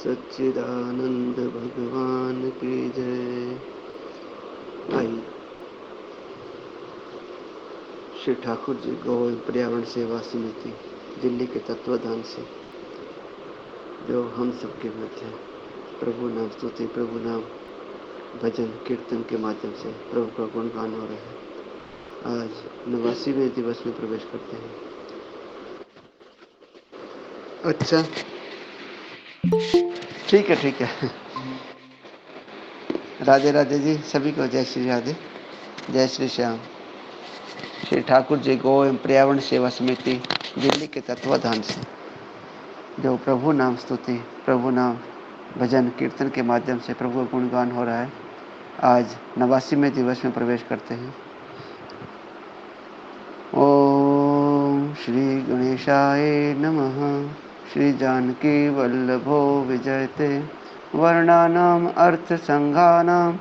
सच्चिदानंद भगवान की जय। आइए श्री ठाकुर जी गौ पर्यावरण सेवा समिति दिल्ली के तत्वाधान से जो हम सबके मध्य प्रभु नाम स्तुति, प्रभु नाम भजन कीर्तन के माध्यम से प्रभु का गुणगान हो रहा है। आज 89वें दिवस में प्रवेश करते हैं। अच्छा, ठीक है। राधे राधे जी, सभी को जय श्री राधे, जय श्री श्याम। श्री ठाकुर जी गौ एवं पर्यावरण सेवा समिति दिल्ली के तत्वाधान से जो प्रभु नाम स्तुति, प्रभु नाम भजन कीर्तन के माध्यम से प्रभु का गुणगान हो रहा है। आज 89वें दिवस में प्रवेश करते हैं। ओम श्री गणेशाय नमः। श्री जानकी वल्लभो विजयते वर्णानाम अर्थ संघानां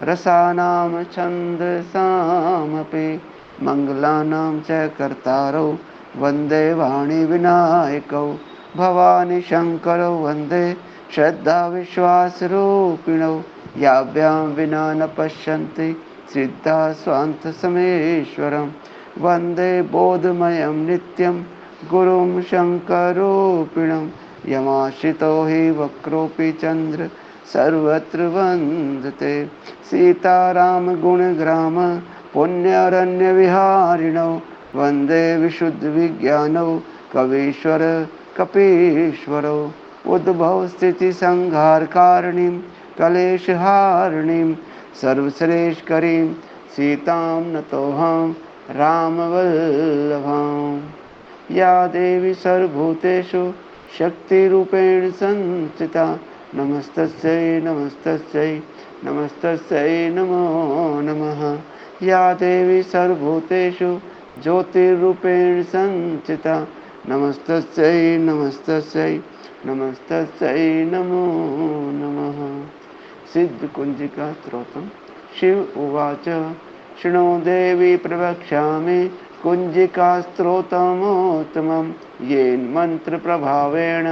रसानां छन्दसामपि मंगलानां च कर्तारौ वन्दे वाणी विनायकौ भवानी शंकरौ वन्दे श्रद्धा विश्वासरूपिणौ याभ्यां विना न पश्यन्ति सिद्धा स्वान्त समेश्वरम् वन्दे बोधमयं नित्यं गुरुं शङ्करूपिणं यमाश्रितो हि वक्रोऽपि चन्द्र सर्वत्र वन्दते सीतारामगुणग्राम पुण्यरण्यविहारिणौ वन्दे विशुद्धविज्ञानौ कवीश्वर कपीश्वरौ उद्भवस्थितिसंहारकारिणीं क्लेशहारिणीं सर्वश्रेष्ठकरीं सीतां नतोऽहं रामवल्लभां। या देवी सर्वभूतेषु शक्तिरूपेण संस्थिता नमस्तस्यै नमस्तस्यै नमस्तस्यै नमो नमः। या देवी सर्वभूतेषु ज्योतिरूपेण संस्थिता नमस्तस्यै नमस्तस्यै नमस्तस्यै नमो नमः। सिद्धकुंजिका स्तोत्रम्। शिव उवाच शृणु देवी प्रवक्ष्यामि कुंजिका स्तोत्रमोत्तमं येन मन्त्रप्रभावेण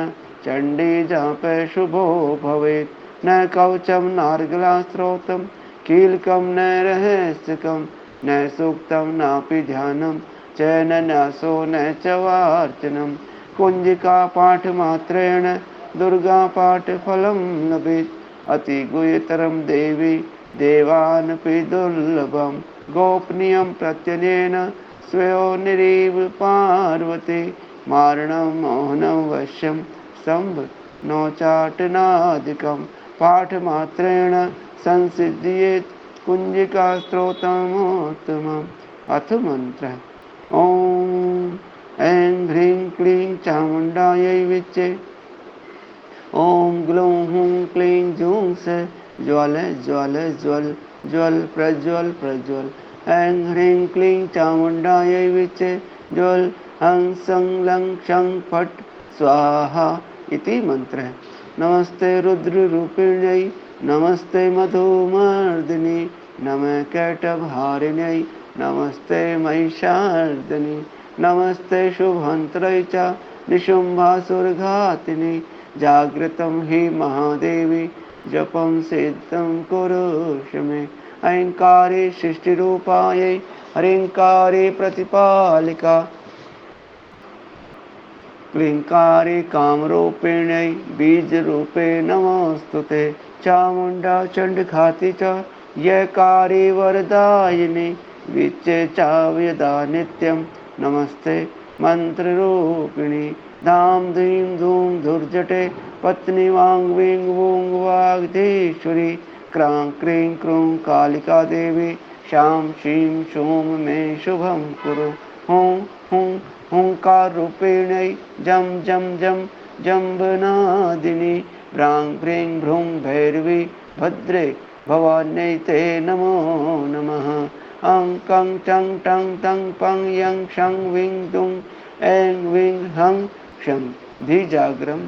चण्डी जापे शुभो भवेत्। न कवचं नार्गलास्तोत्रं कीलकं न रहस्यकं न सूक्तं नापि ध्यानं च न न्यासो न च वार्चनं। कुंजिका पाठमात्रेण दुर्गापाठफलं लभेत्। अतिगुह्यतरं देवी देवानपि दुर्लभं गोपनीयं प्रत्यनेन स्वयोनिरीव पार्वती मारणं मोहनं वश्यं स्तम्भ नौचाटनादिकं पाठमात्रेण संसिद्ध्येत् कुंजिका स्तोत्रमोत्तमम्। अथ मंत्रः। ॐ ऐं ह्रीं क्लीं चामुण्डायै विच्चे। ॐ ग्लौं हूं क्लीं जूं स ज्वल ज्वल ज्वल ज्वल प्रज्वल प्रज्वल। ऐं ह्रीं क्लीं चामुण्डायै विच्चे ज्वल हं सं लं क्षं फट् स्वाहा इति मंत्रः। नमस्ते रुद्ररूपिण्यै नमस्ते मधुमर्दिनी नमः कैटभहारिण्यै नमस्ते महिषार्दिनी नमस्ते शुभहन्त्रै च निशुम्भासुरघातिनी। जागृतं हि महादेवी जपं सिद्धं कुरुष्व मे। ऐंकारे सृष्टिरूपायै ह्रींकारे प्रतिपालिका क्लींकारे कामरूपिण्यै बीजरूपे नमोऽस्तुते। चामुण्डा चण्डघाती च यकारे वरदायिनी विच्चे चाव्यदा नित्यं नमस्ते मन्त्ररूपिणी। धाम धीं धूम धुर्जटे पत्नी वांग विंग वूंग वागधीश्वरी। क्रां क्रीं क्रूं कालिका देवी शां शीं शूं मे शुभं कुरु। हूं हूं हूंकार रूपिण्यै जं जं जं जम्बनादिनी। भ्रां भ्रीं भ्रूं भैरवी भद्रे भवान्यै ते नमो नमः। अं कं चं टं तं पं यं क्षं विं दुं ऐं विं हं क्षं धीजाग्रम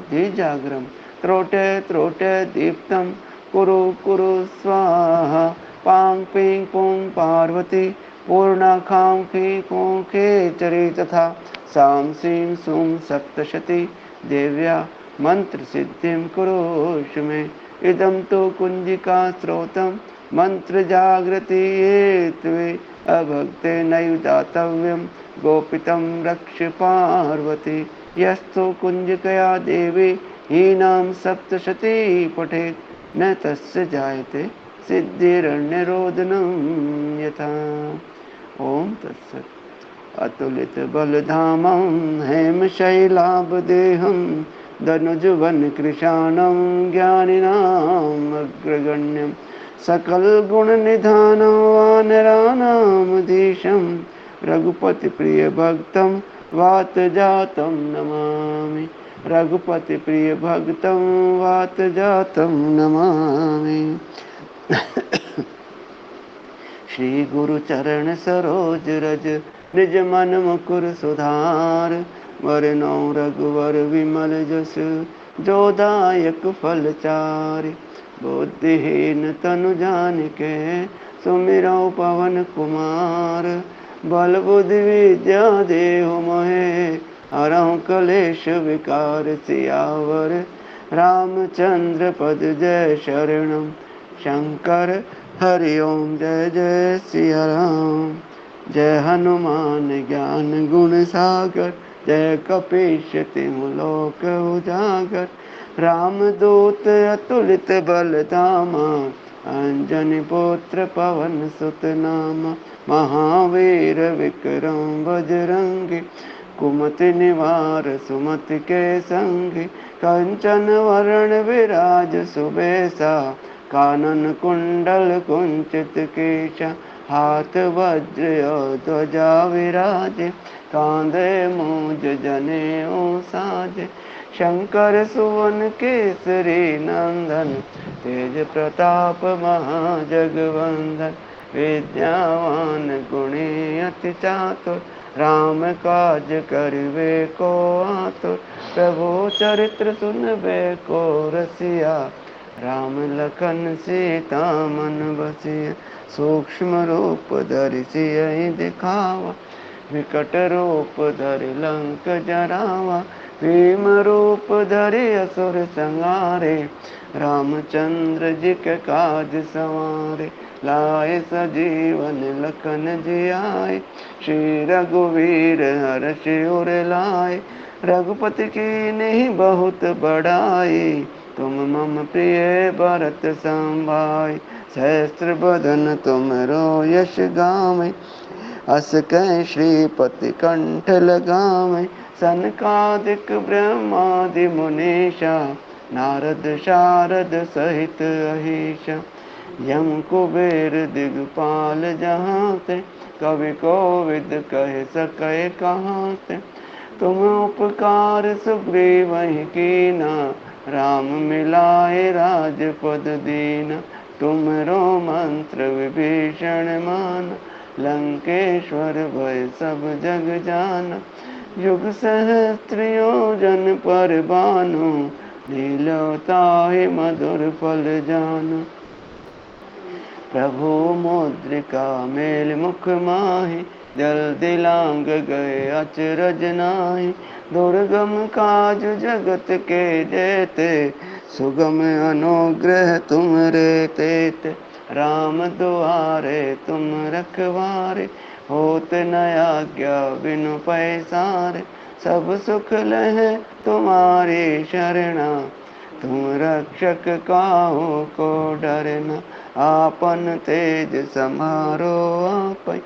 त्रोटे त्रोटे दीप्तं कुरु कुरु स्वाहा। पां पीं पुं पार्वती पूर्णाखां फीं फूं खेचरी तथा सां सीं सूं सप्तशती देव्या मंत्र सिद्धिं कुरुष मे। इदं तु कुंजिका स्रोतं मंत्र जागृति हेतवे अभक्ते नैव दातव्यं गोपितं रक्ष पार्वती। यस्तु कुंजिकया देवी हीनां सप्तशती पठेत् न तस्य जायते सिद्धिरन्यरोदनं यथा। ओम तत्सत्। अतुलित बलधामं हेमशैलाभदेहं दनुजुवन कृशानं ज्ञानिनाम् अग्रगण्यं सकल गुण निधानं वानराणामधीशं रघुपति प्रिय भक्तं वात जातं नमामि। रघुपति प्रिय भक्तं वात जातं नमामि। श्री गुरु चरण सरोज रज निज मन मुकुर सुधार। वरनौ रघुवर विमल जस जो दायक फल चारि। बुद्धिहीन तनु जानिके सुमिरौ पवन कुमार। बल बुद्धि विद्या देहु मोहे हरहु कलेश विकार। सियावर रामचंद्र पद जय शरणम शंकर हरि ओम। जय जय सिया राम। जय हनुमान ज्ञान गुण सागर। जय कपीश तिहु लोक उजागर। रामदूत अतुलित बल धामा अंजनी पुत्र पवन सुत नामा। महावीर विक्रम बजरंगी कुमति निवार सुमति के संगी। कंचन वरण विराज सुबेसा कानन कुंडल कुंचित केशा। हाथ वज्र ध्वजा विराजे कांधे मूज जनेऊ साजे। शंकर सुवन केसरी नंदन तेज प्रताप महाजगवंदन। विद्यावान गुणी अति चातुर राम काज करिवे को आतुर। प्रभु चरित्र सुनबे को रसिया राम लखन सीता मन बसिया। सूक्ष्म रूप धरि सियहि दिखावा विकट रूप धरि लंक जरावा। भीम रूप धरि असुर संहारे रामचंद्र जी के काज सवारे। लाए सजीवन लखन जियाए श्री रघुवीर हर्षि उर लाए। रघुपति की नहीं बहुत बड़ाई तुम मम प्रिय भरत संभाई। सहस्त्र बदन तुमरो यश गावे अस कह श्रीपति कंठ लगावे। सनकादिक ब्रह्मादि मुनीषा नारद शारद सहित अहिषा। यम कुबेर दिगपाल जहाते कवि कोविद कह सके कहाते। तुम उपकार सुग्रीवहि कीना राम मिलाए राजपद दीना। तुमरो मंत्र विभीषण मान लंकेश्वर भय सब जग जान। युग सहस्त्र योजन पर भानु लील्यो ताहि मधुर फल जानु। प्रभु मुद्रिका मेल मुख माहि जल दिलांग गए अचरज नाहि। दुर्गम काज जगत के जेते सुगम अनुग्रह तुम रे तेते। राम दुआरे तुम रखवारे होत न आज्ञा बिनु पैसारे। सब सुख लहे तुम्हारी शरणा तुम रक्षक काहू को डरना। आपन तेज समारो आपै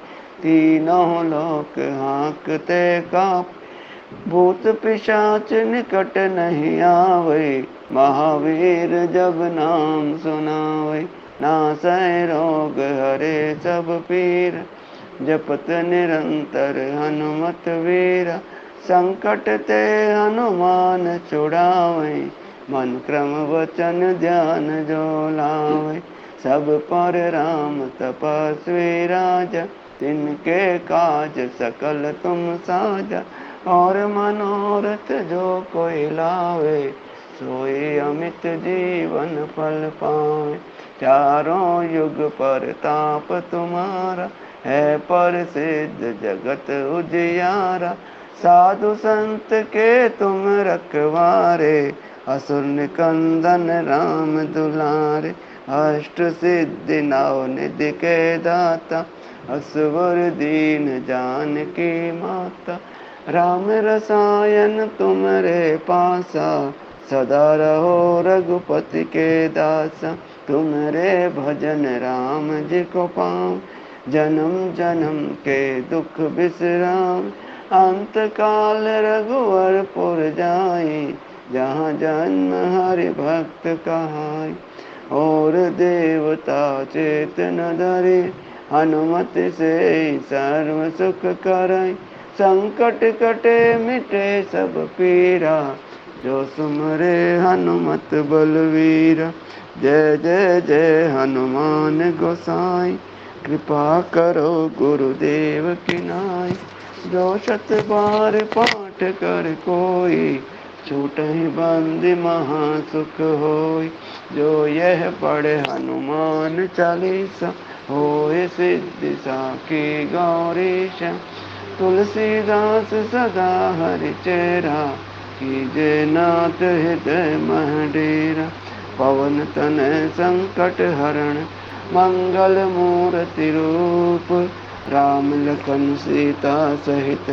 तीनों लोक हाँकते काप। भूत पिशाच निकट नहीं आवे महावीर जब नाम सुनावे। नासै रोग हरे सब पीर जपत निरंतर हनुमत वीरा। संकट ते हनुमान छुड़ावे मन क्रम वचन ध्यान जो लावे। सब पर राम तपस्वी राजा तिनके काज सकल तुम साजा। और मनोरथ जो कोई लावे सोई अमित जीवन फल पावे। चारों युग पर ताप तुम्हारा है प्रसिद्ध जगत उजियारा। साधु संत के तुम रखवारे असुर निकंदन राम दुलारे, अष्ट सिद्धि नौ निधि के दाता, असवर दीन जानकी माता। राम रसायन तुम्हारे पासा, सदा रहो रघुपति के दासा। तुम्हारे भजन राम जी को पाऊं, जन्म जन्म के दुख बिसराम। अंत काल रघुवर पुर जाई, जहाँ जन्म हरि भक्त कहाई। और देवता चेतन धरे, हनुमत से सर्व सुख करई। संकट कटे मिटे सब पीरा, जो सुमरे हनुमत बलवीरा। जय जय जय हनुमान गोसाई, कृपा करो गुरुदेव की नाई। जो शत बार पाठ कर कोई, छूटहि बंदी महा सुख होय। जो यह पढ़े हनुमान चालीसा, होय सिद्धि साखी गौरीशा। तुलसीदास सदा हरि चेरा, कीजे नाथ हृदय मह डेरा। पवन तनय संकट हरण, मंगल मूर्ति रूप। राम लखन सीता सहित,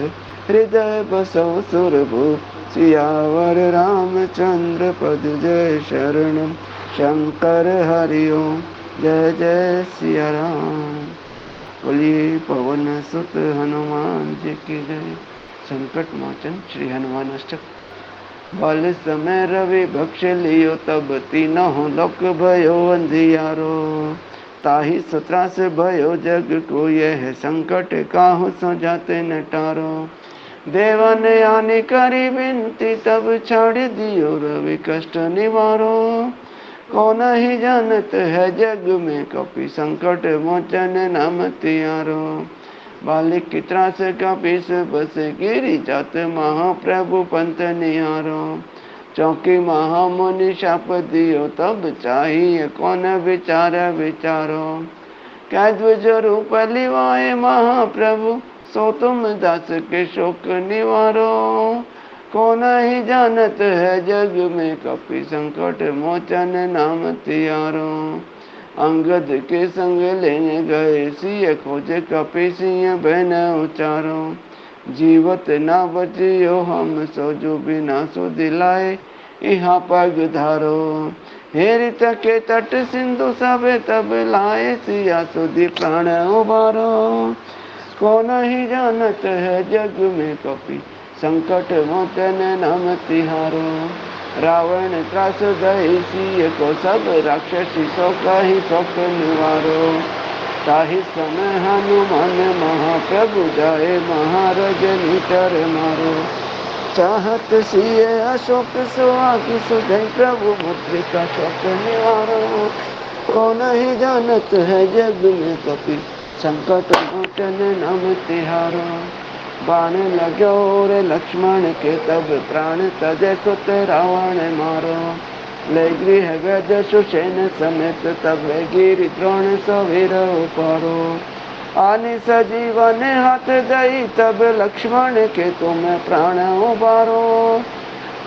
हृदय बसौ सुरभूप। सियावर रामचंद्र पद जय शरणम। शंकर हरि ओम, जय जय सिया राम। बोलिए पवन सुत हनुमान जी की जय। संकट मोचन श्री हनुमान अष्टक। बल समय रवि भक्ष लियो, तब तीनों लोक भयो अंधियारो। ताहि सत्रा से भयो जग को, यह संकट काहू सो जाते न टारो। देवन आने करी विनती, तब छाड़ दियो रवि कष्ट निवारो। कौन ही जानत है जग में, कपि संकट मोचन नाम तियारो। बालिक की त्रास कपीस बस, गिरी जात महाप्रभु पंथ निहारो। चौकी महामुनि शाप दियो, तब चाहिए कौन विचार विचारो। कैद्वज रूप लिवाए महाप्रभु, सो तुम दास के शोक निवारो। कौन ही जानत है जग में, कपि संकट मोचन नाम तियारो। अंगद के संग लेने गए, सिय खोजे कपि सिंह बहन उचारो। जीवत न बचियो हम, सो जो बिना सो दिलाए यहाँ पग धारो। हेरित के तट सिंधु सबे, तब लाए सिया सुधि प्राण उबारो। कौन ही जानत है जग में, कपि संकट मोचन नाम तिहारो। रावण त्रास दहि सिय को, सब राक्षसी सो कहि शोक निवारो। ताहि समय हनुमान महाप्रभु, जाए महाराज निटर मारो। चाहत सिय अशोक सुहागी, सुधई प्रभु मुद्रिका शोक निवारो। कौन ही जानत है जग में, कपि संकट मोचन नाम तिहारो। बाण लगो रे लक्ष्मण के, तब प्राण तजे सुत रावण मारो। ले गृह गज सुषेण समेत, तब गिरि द्रोण सवीर उपारो। आनि सजीवन हाथ दई, तब लक्ष्मण के तुम प्राण उबारो।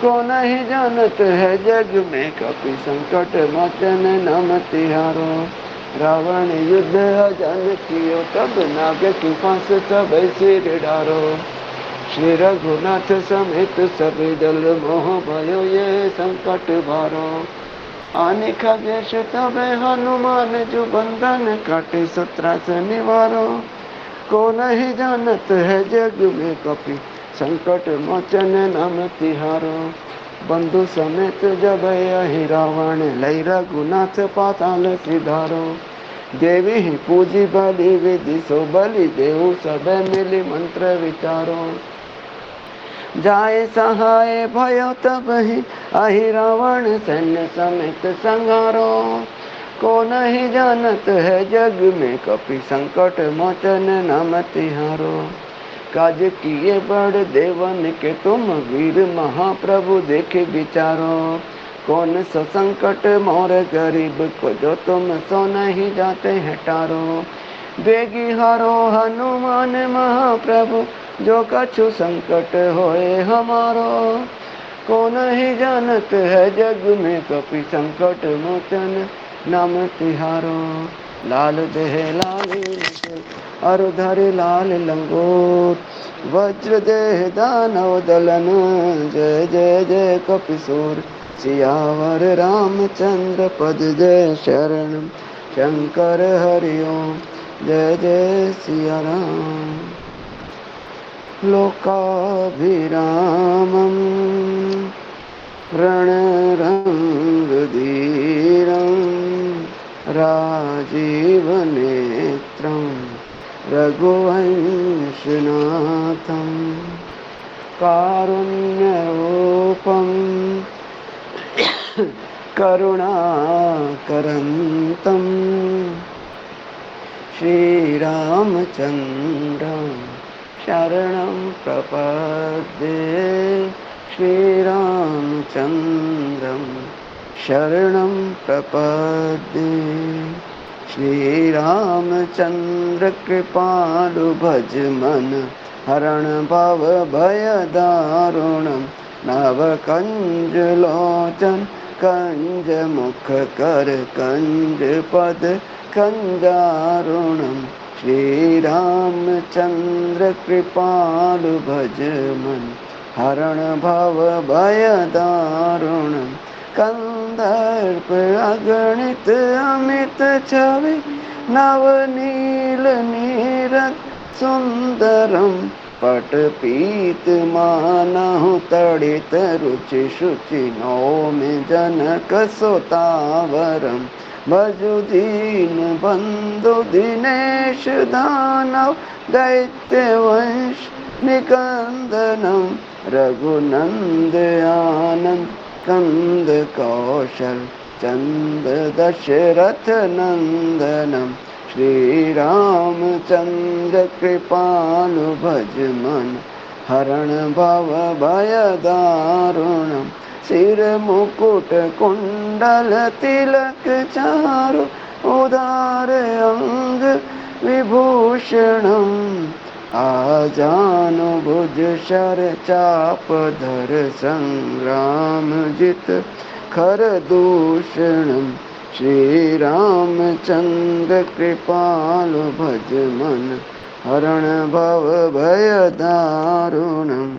कौन ही जानत है जग में, कपि संकट मोचन नाम तिहारो। रावण युद्ध अजन कियो, तब नाग की फांस सब सिर डारो। श्री रघुनाथ समेत सब दल, मोह भयो ये संकट भारो। आने खगेश तब हनुमान, जो बंधन काटे सत्रा से निवारो। कौन ही जानत है जग में, कपि संकट मोचन नाम तिहारो। बंधु समेत जब यही रावण, लई रघुनाथ पाताल सिधारो। देवी ही पूजी बलि विधि, सो बलि देहु सब मिली मंत्र विचारो। जाए सहाय भयो तब ही, अहि रावण सैन्य समेत संहारो। कौन ही जानत है जग में, कपि संकट मोचन नाम तिहारो। काज किए बड़ देवन के, तुम वीर महाप्रभु देखे विचारो। कौन सा संकट मोर गरीब को, जो तुम सो नहीं जाते हैं टारो। बेगी हारो हनुमान महाप्रभु, जो कछु संकट होए हमारो। कौन ही जानत है जग में कपि संकट मोचन नाम तिहारो। लाल देह लाली अरु धरे लाल लंगोट वज्र देह दानव दलन जय जय जय कपिसूर। सियावर रामचंद्र पद जय शरण शंकर हरि ओम जय जय सिया राम। लोकाभिरामं रणरङ्गधीरं राजीवनेत्रं रघुवंशनाथं कारुण्यरूपं करुणाकरन्तं श्रीरामचन्द्रं शरणं प्रपद्ये। श्रीरामचन्द्रं शरणं प्रपद्ये। श्रीरामचन्द्र कृपालु भज मन हरण भव भय दारुणं नव कंज लोचन कंज मुख कर कंज पद कंजारुणं। श्रीरामचन्द्र कृपालु भज मन हरण भव भय दारुणं। कंदर्प अगणित अमित छवि नवनील नीरद सुंदरम पटपीत मानहु तड़ित रुचि शुचि नौमि जनक सुतावरम। भजु दीन बंधु दिनेश दानव दैत्य वंश निकंदनम। रघुनंद आनंद कंद कौशल चंद दशरथ नंदनम। श्रीरामचन्द्र कृपालु भज मन हरण भव भय दारुणं। सिर मुकुट कुंडल तिलक चारु उदार अंग विभूषणम्। आजानु भुज शर चाप धर संग्राम जित खर दूषणम्। श्रीरामचन्द्र कृपालु भज मन हरण भव भय दारुणम्।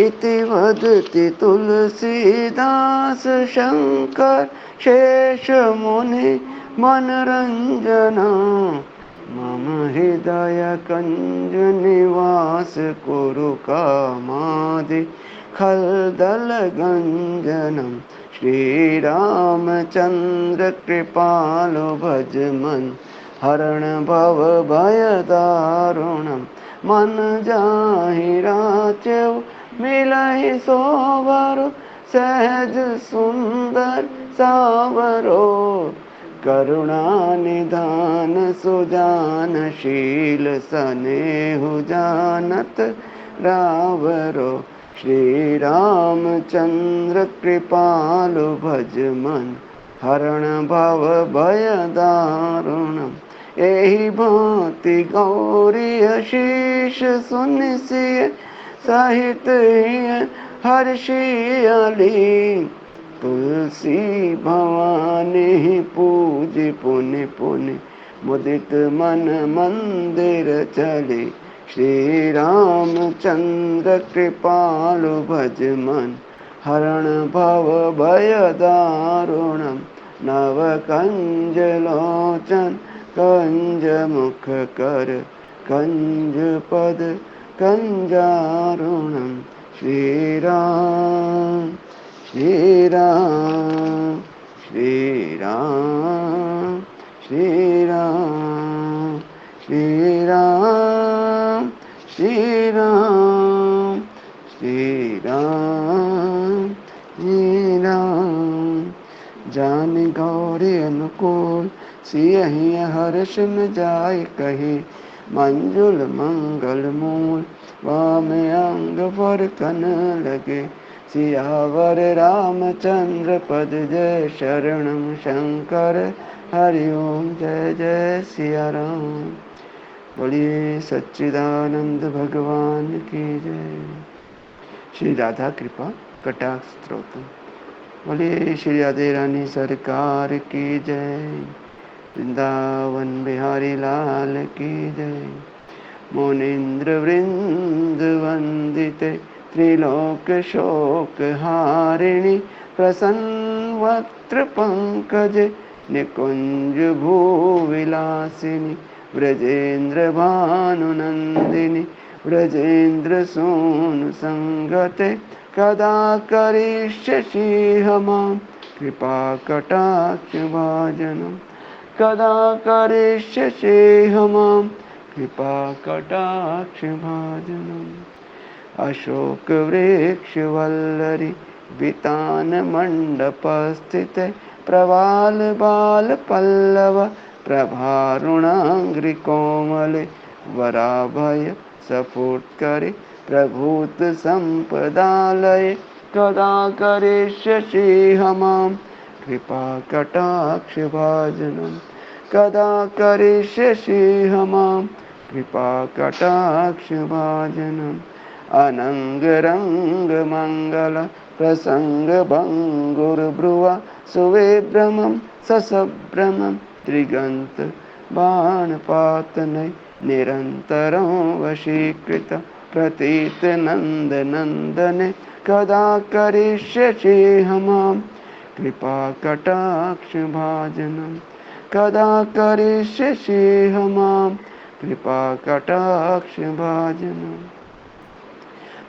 इति वदति तुलसीदास शंकर शेष मुनि मनरंजना। मम हृदय कंज निवास कुरु कामादि खलदल गंजनम। श्रीरामचन्द्र कृपालु भज मन हरण भव भय दारुणम। मन जाहि राचेउ मिलहि सोवरु सहज सुंदर सावरो। करुणा निधान सुजान शील सनेहु जानत रावरो। श्रीरामचन्द्र कृपालु भज मन हरण भव भय दारुणम्। एहि भांति गौरी शीश सुनिसिय सहित हर्षियली। तुलसी भवानी पूज पुनि पुनि मुदित मन मंदिर चले। श्रीरामचन्द्र कृपालु भज मन हरण भव भय दारुणं। नव कंज लोचन कंज मुख कर कंज पद कंजारुणं। श्रीराम श्रीराम श्रीराम श्रीराम श्रीराम श्रीराम श्रीराम श्रीराम। जान गौरी अनुकूल सियहि हर्ष न जाय कही। मंजुल मंगल मूल वाम अंग पर कन लगे। सियावर रामचंद्र पद जय शरणं शंकर हरि ओम जय जय सिया राम। बोलिए सच्चिदानंद भगवान की जय। श्री राधा कृपा कटाक्ष स्तोत्र। बोलिए श्री राधे रानी सरकार की जय। वृंदावन बिहारी लाल की जय। मुनीन्द्र वृंद वंदिते त्रिलोक शोक हारिणी प्रसन्न वक्त्र पंकज निकुंज भूविलासिनी व्रजेन्द्र भानुनंदिनी व्रजेन्द्र सोनु संगते कदा करिष्यसि मां कृपा कटाक्ष भाजनम् कदा करिष्यसि मां कृपा कटाक्ष भाजनम्। अशोक वृक्ष वल्लरी वितान मंडप स्थित प्रवाल बाल पल्लव प्रभारुणांग्रि कोमले वराभय सफुत्करे प्रभूत संपदालये कदा करिष्यसि मां कृपा कटाक्ष भाजनम् कदा करिष्यसि मां कृपा कटाक्ष भाजनम्। अनंग रंग मंगल प्रसंग भंगुर्भ्रुवा सुविभ्रमं ससभ्रमं त्रिगंत बाणपातनय निरंतरं वशीकृत प्रतीत नंद नंदने कदा करिष्यसि मां कृपा कटाक्ष भाजनम् कदा करिष्यसि मां कृपा कटाक्ष भाजनम्।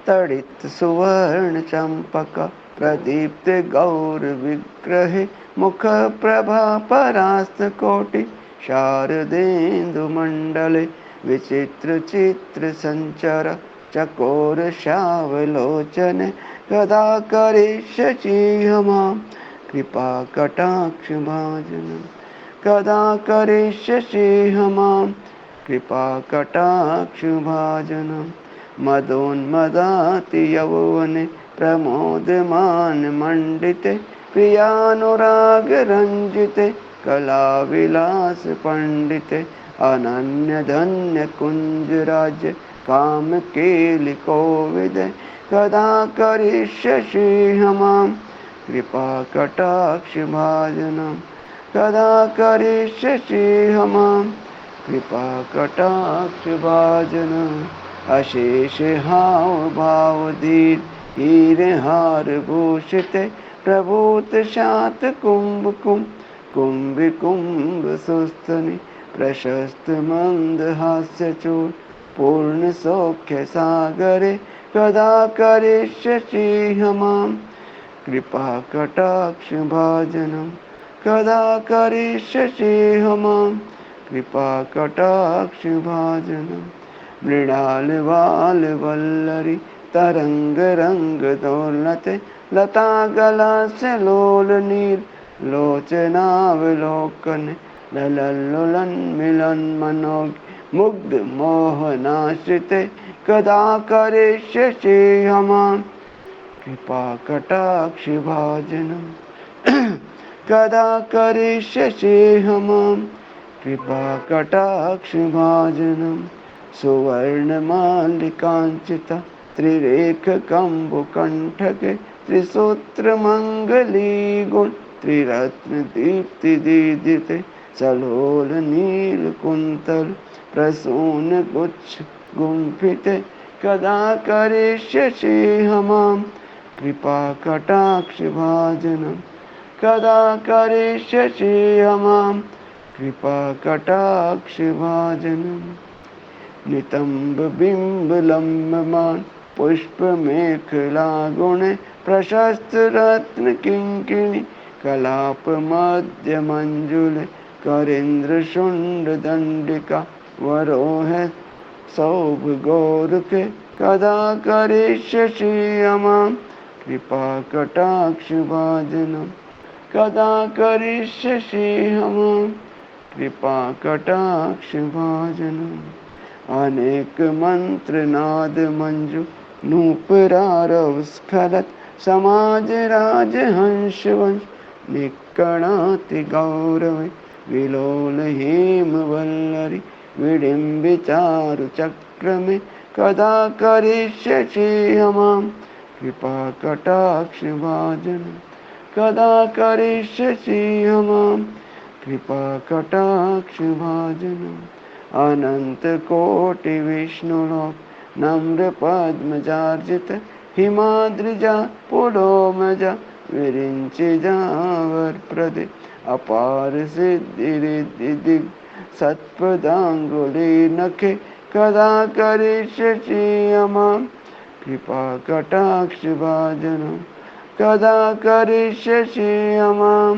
तड़ित सुवर्ण चंपक प्रदीप्त गौर विग्रहे मुख प्रभा परास्त कोटि शारदेन्दु मंडले विचित्र चित्र संचर चकोर श्यावलोचने कदा करिष्यसि मां कृपा कटाक्ष भाजनम् कदा करिष्यसि मां कृपा कटाक्ष भाजनम्। मदोन्मदाति यौवने प्रमोदमान मंडिते प्रियानुराग रंजिते कला विलास पंडिते अनन्य धन्य कुंज राज्य काम केलि कोविद कदा करिष्यसि मां कृपा कटाक्ष भाजनम् कदा करिष्यसि मां कृपा कटाक्ष भाजनम्। अशेष हाव भाव धीर हीरे हार भूषित प्रभूत शात कुंभ कुंभ कुंभ कुंभ सुस्तनि प्रशस्त मंद हास्य चूर पूर्ण सौख्य सागरे कदा करिष्यसि मां कृपा कटाक्ष भाजनम् कदा करिष्यसि मां कृपा कटाक्ष भाजनम्। मृणाल वाल वल्लरी तरंग रंग दौलते लता गला से लोल नील लोचनावलोकन ललन मिलन मनोग मुग्ध मोहनाश्रिते कदा करिष्यसि मां कृपा कटाक्ष भाजनम् कदा करिष्यसि मां कृपा कटाक्ष भाजनम्। सुवर्ण मालिकांचिता त्रिरेख कंबुकंठके त्रिसूत्र मंगली गुण त्रिरत्न दीप्ति दीदिते सलोल नील कुंतल प्रसून गुच्छ गुंफिते कदा करिष्यसि मां कृपा कटाक्ष भाजनम् कदा करिष्यसि मां कृपा कटाक्ष भाजनम्। नितंब बिंब लंबमान पुष्प मेखला गुण प्रशस्त रत्न किंकिणी कलाप मध्य मंजुल करेंद्र शुंड दंडिका वरोह सौभ गौरके कदा करिष्यसि मां कृपा कटाक्ष भाजनम् कदा करिष्यसि मां कृपा कटाक्ष भाजनम्। अनेक मंत्र नाद मंजु नूपुरारव स्खलत समाज राज हंस वंश निकणाति गौरव विलोल हेम वल्लरी विडिम्बिचारु चक्र में कदा करिष्यसि मां कृपा कटाक्ष भाजन कदा करिष्यसि मां कृपा कटाक्ष भाजन अनंत कोटि विष्णुलोक नम्र पद्मजार्जित हिमाद्रिजा पुलोमजा विरिञ्चिजावर प्रदे अपार सिद्धि रिद्धि दिग् सत्पदांगुली नखे कदा करिष्यसि मां कृपा कटाक्ष भाजनं कदा करिष्यसि मां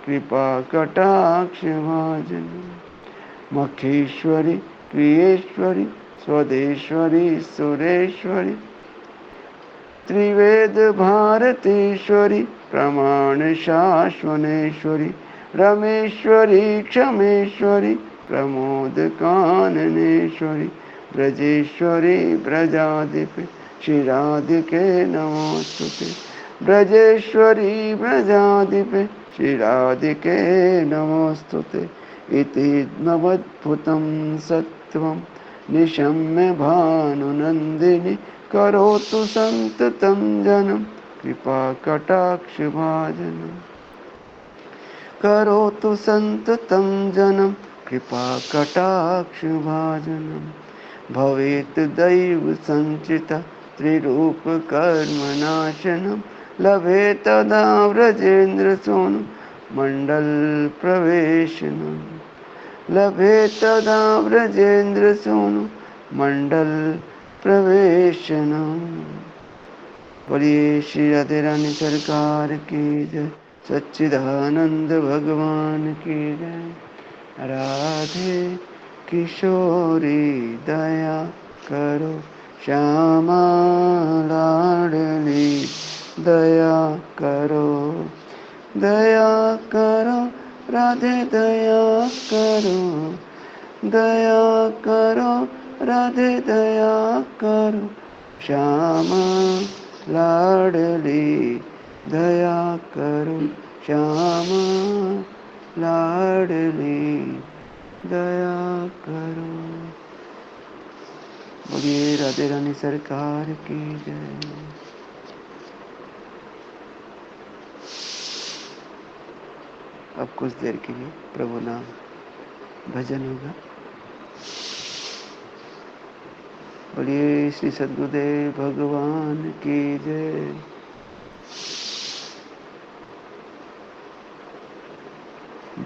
कृपा कटाक्ष भाजनं मखेश्वरी प्रियेश्वरी स्वदेश्वरी सुरेश्वरी त्रिवेद भारतीश्वरी प्रमाण शाश्वनेश्वरी रमेश्वरी क्षमेश्वरी प्रमोद काननेश्वरी ब्रजेश्वरी ब्रजाधिपे श्रीराधिके नमोस्तुते ब्रजेश्वरी ब्रजाधिपे श्रीराधिके नमोस्तुते इति नवद्भुतं सत्वं निशम्य भानुनन्दिनी करोतु संततं जनं कृपा कटाक्ष भाजनं करोतु संततं जनं कृपा कटाक्ष भाजनं भवेत् दैव संचिता त्रिरूप कर्मनाशनं लभे तदा व्रजेन्द्र सोनु मंडल प्रवेशनं लभे तदा व्रजेन्द्र सोनु मंडल प्रवेशनम। बोलिए श्री राधे रानी सरकार की जय, सच्चिदानंद भगवान की जय। राधे किशोरी दया करो श्यामा लाडली दया करो राधे दया करो राधे दया करो श्यामा लाडली दया करो श्यामा लाडली दया करो। बोलिए राधे रानी सरकार की जय। अब कुछ देर के लिए प्रभु नाम भजन होगा। बोलिए श्री सद्गुरुदेव भगवान की जय।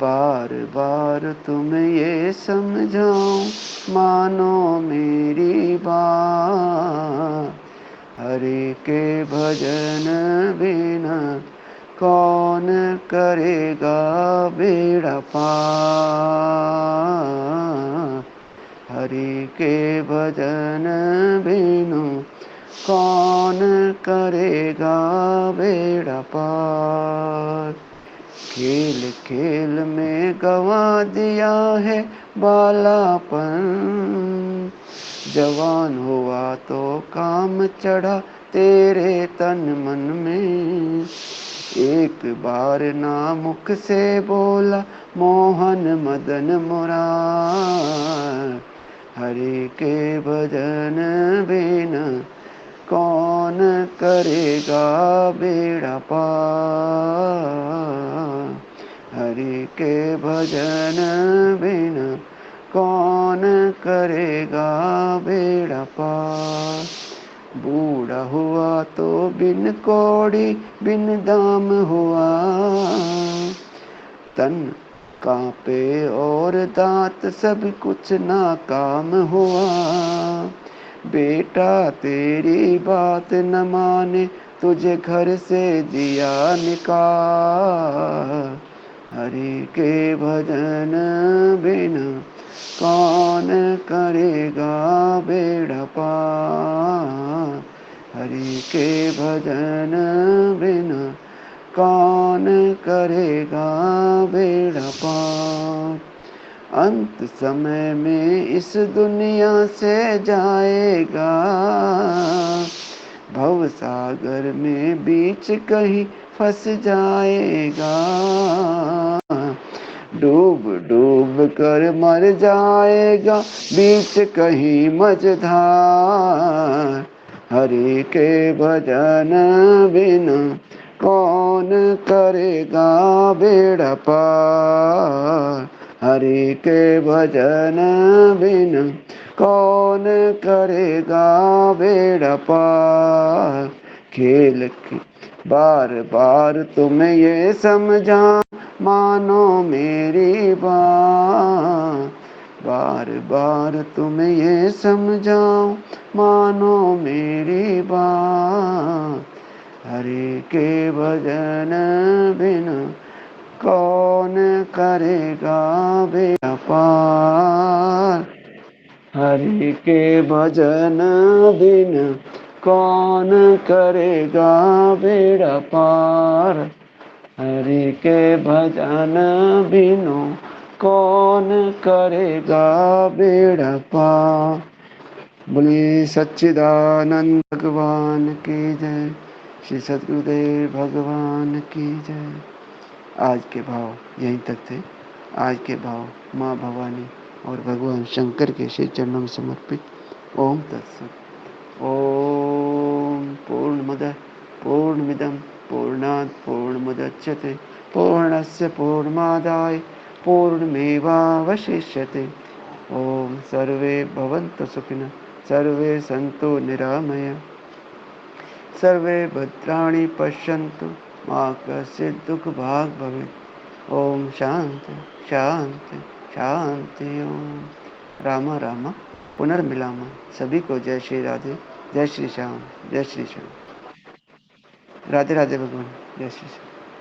बार बार तुम्हें ये समझाऊं मानो मेरी बात, हरि के भजन बिना कौन करेगा बेड़ा पार। हरि के भजन बिनु कौन करेगा बेड़ा पार। खेल खेल में गवा दिया है बालापन, जवान हुआ तो काम चढ़ा तेरे तन मन में। एक बार ना मुख से बोला मोहन मदन मुरार, हरि के भजन बिना कौन करेगा बेड़ा पार। हरि के भजन बिना कौन करेगा बेड़ा पार। बूढ़ा हुआ तो बिन कौड़ी बिन दाम हुआ, तन कांपे और दांत सब कुछ नाकाम हुआ। बेटा तेरी बात न माने तुझे घर से दिया निकाल, हरि के भजन बिना कौन करेगा बेड़ा पार। हरि के भजन बिना कौन करेगा बेड़ा पार। अंत समय में इस दुनिया से जाएगा, भव सागर में बीच कहीं फंस जाएगा। डूब डूब कर मर जाएगा बीच कहीं मझधार। हरि के भजन बिना कौन करेगा बेड़ा पार। हरि के भजन बिना कौन करेगा बेड़ा पार। खेल की बार बार तुम्हें ये समझा मानो मेरी बात। बार बार तुम्हें ये समझाओ मानो मेरी बात। हरि के भजन बिना कौन करेगा बेड़ा पार। हरि के भजन बिना कौन करेगा बेड़ा पार। हरि के भजन बिनु कौन करेगा बेड़ा पार। बोलिए सच्चिदानंद भगवान की जय। श्री सद्गुरुदेव भगवान की जय। आज के भाव यहीं तक थे। आज के भाव माँ भवानी और भगवान शंकर के श्री चरणों में समर्पित। ओम तत्सत। ओम पूर्णमदः पूर्णमिदं पूर्णात् पूर्णमुदच्यते पूर्णस्य पूर्णमादाय पूर्णमेवावशिष्यते। ओम सर्वे भवन्तु सुखिनः सर्वे सन्तु निरामया सर्वे भद्राणि पश्यन्तु मा कश्चित् दुःखभाग् भवेत्। ओम शांति शांति शांति। ओम राम राम पुनर्मिलामः। सभी को जय श्री राधे, जय श्री श्याम, जय श्री श्याम। राधे राधे भगवान, जय श्री श्याम।